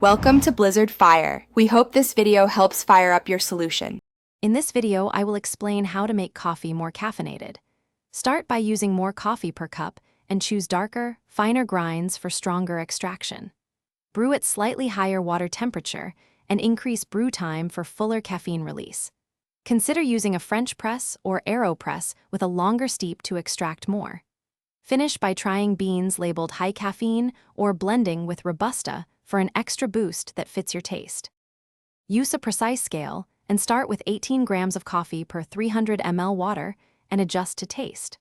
Welcome to Blizzard Fire. We hope this video helps fire up your solution. In this video, I will explain how to make coffee more caffeinated. Start by using more coffee per cup and choose darker, finer grinds for stronger extraction. Brew at slightly higher water temperature and increase brew time for fuller caffeine release. Consider using a French press or AeroPress with a longer steep to extract more. Finish by trying beans labeled high caffeine or blending with Robusta for an extra boost that fits your taste. Use a precise scale and start with 18 grams of coffee per 300 ml water and adjust to taste.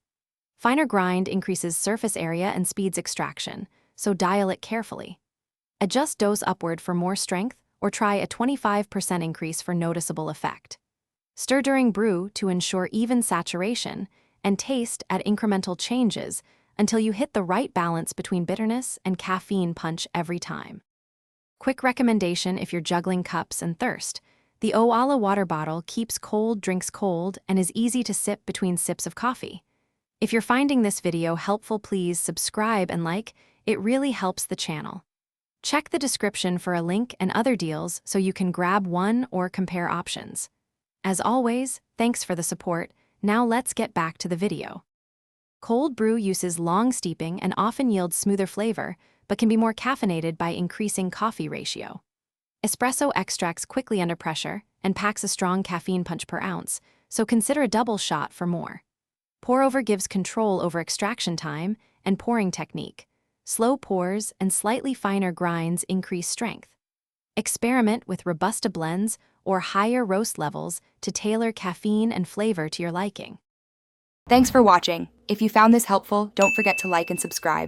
Finer grind increases surface area and speeds extraction, so dial it carefully. Adjust dose upward for more strength or try a 25% increase for noticeable effect. Stir during brew to ensure even saturation and taste at incremental changes until you hit the right balance between bitterness and caffeine punch every time. Quick recommendation if you're juggling cups and thirst. The Owala water bottle keeps cold drinks cold and is easy to sip between sips of coffee. If you're finding this video helpful, please subscribe and like. It really helps the channel. Check the description for a link and other deals so you can grab one or compare options. As always, thanks for the support. Now let's get back to the video. Cold brew uses long steeping and often yields smoother flavor, but can be more caffeinated by increasing coffee ratio. Espresso extracts quickly under pressure and packs a strong caffeine punch per ounce, so consider a double shot for more. Pour-over gives control over extraction time and pouring technique. Slow pours and slightly finer grinds increase strength. Experiment with Robusta blends or higher roast levels to tailor caffeine and flavor to your liking. Thanks for watching. If you found this helpful, don't forget to like and subscribe.